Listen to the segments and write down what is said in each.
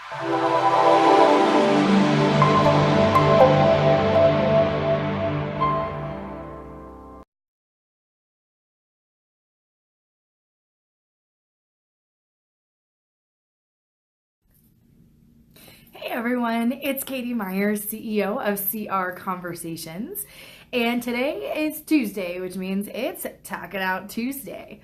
Hey everyone, it's Katie Myers, CEO of CR Conversations, and today is Tuesday, which means it's Talk It Out Tuesday.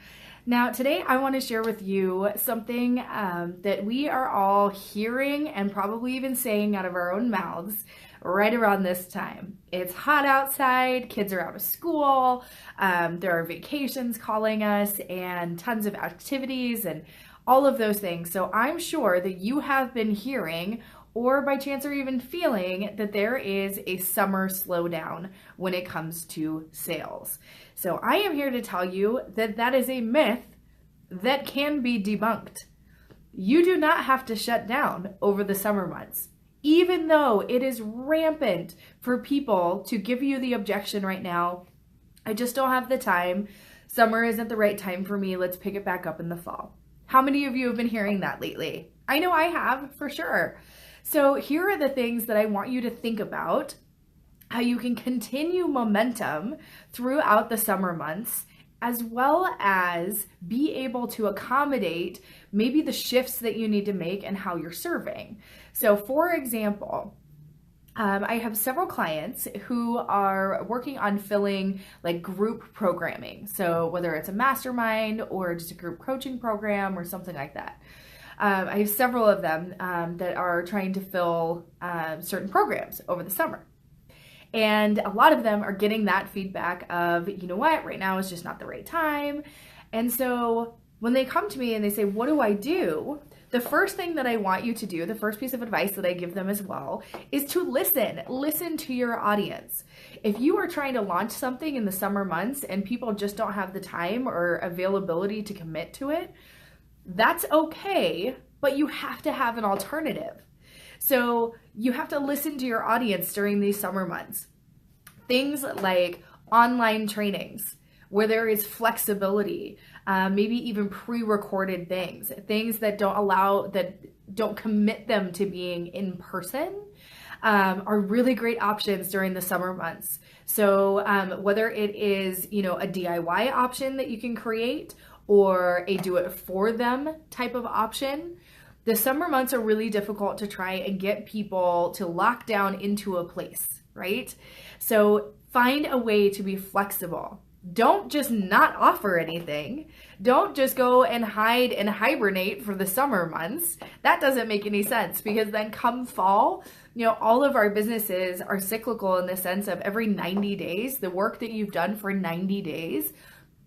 Now, today I want to share with you something that we are all hearing and probably even saying out of our own mouths right around this time. It's hot outside, kids are out of school, there are vacations calling us, and tons of activities and all of those things. So I'm sure that you have been hearing, or by chance are even feeling, that there is a summer slowdown when it comes to sales. So I am here to tell you that that is a myth that can be debunked. You do not have to shut down over the summer months, even though it is rampant for people to give you the objection right now. I just don't have the time. Summer isn't the right time for me. Let's pick it back up in the fall. How many of you have been hearing that lately? I know I have, for sure. So here are the things that I want you to think about, how you can continue momentum throughout the summer months, as well as be able to accommodate maybe the shifts that you need to make and how you're serving. So for example, I have several clients who are working on filling like group programming. So whether it's a mastermind or just a group coaching program or something like that. I have several of them that are trying to fill certain programs over the summer. And a lot of them are getting that feedback of, you know what, right now is just not the right time. And so when they come to me and they say, what do I do? The first thing that I want you to do, the first piece of advice that I give them as well, is to listen to your audience. If you are trying to launch something in the summer months and people just don't have the time or availability to commit to it, that's okay, but you have to have an alternative. So you have to listen to your audience during these summer months. Things like online trainings, where there is flexibility, maybe even pre-recorded things that don't commit them to being in person, are really great options during the summer months. So whether it is, a DIY option that you can create or a do it for them type of option, the summer months are really difficult to try and get people to lock down into a place, right? So find a way to be flexible. Don't just not offer anything. Don't just go and hide and hibernate for the summer months. That doesn't make any sense, because then come fall, all of our businesses are cyclical in the sense of every 90 days, the work that you've done for 90 days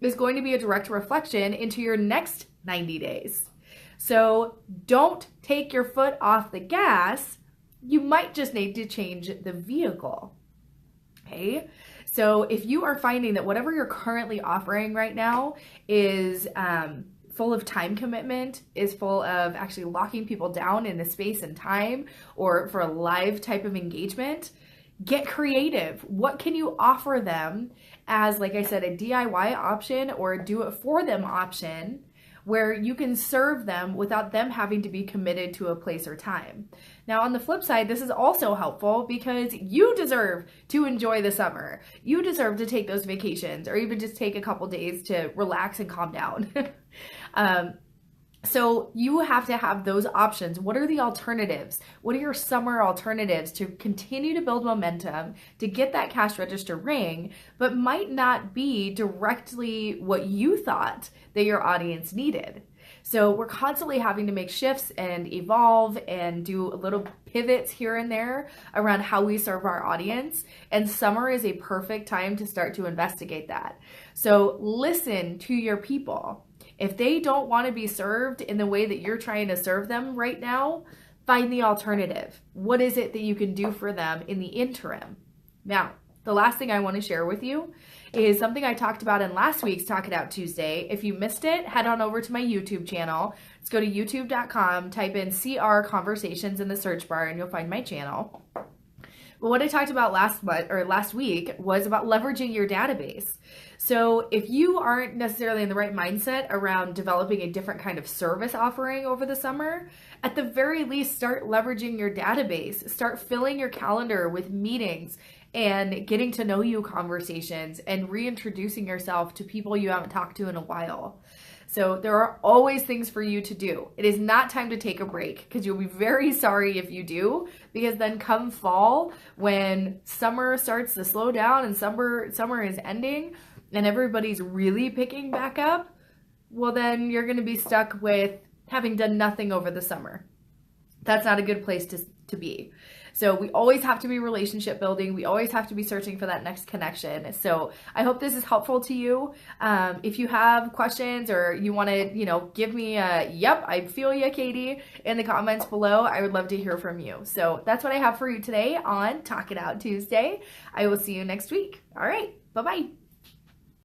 is going to be a direct reflection into your next 90 days. So don't take your foot off the gas. You might just need to change the vehicle. Okay? So if you are finding that whatever you're currently offering right now is full of time commitment, is full of actually locking people down in a space and time, or for a live type of engagement, get creative. What can you offer them as, like I said, a DIY option or a do it for them option, where you can serve them without them having to be committed to a place or time. Now, on the flip side, this is also helpful because you deserve to enjoy the summer. You deserve to take those vacations, or even just take a couple days to relax and calm down. So you have to have those options. What are the alternatives? What are your summer alternatives to continue to build momentum, to get that cash register ring, but might not be directly what you thought that your audience needed? So we're constantly having to make shifts and evolve and do little pivots here and there around how we serve our audience. And summer is a perfect time to start to investigate that. So listen to your people. If they don't want to be served in the way that you're trying to serve them right now, find the alternative. What is it that you can do for them in the interim? Now, the last thing I want to share with you is something I talked about in last week's Talk It Out Tuesday. If you missed it, head on over to my YouTube channel. Let's go to youtube.com, type in CR Conversations in the search bar, and you'll find my channel. But But what I talked about last week was about leveraging your database. So if you aren't necessarily in the right mindset around developing a different kind of service offering over the summer, at the very least, start leveraging your database. Start filling your calendar with meetings and getting to know you conversations and reintroducing yourself to people you haven't talked to in a while. So there are always things for you to do. It is not time to take a break, because you'll be very sorry if you do, because then come fall, when summer starts to slow down and summer is ending and everybody's really picking back up, well, then you're going to be stuck with having done nothing over the summer. That's not a good place to be. So we always have to be relationship building. We always have to be searching for that next connection. So I hope this is helpful to you. If you have questions or you want to, give me a, yep, I feel you, Katie, in the comments below, I would love to hear from you. So that's what I have for you today on Talk It Out Tuesday. I will see you next week. All right. Bye-bye.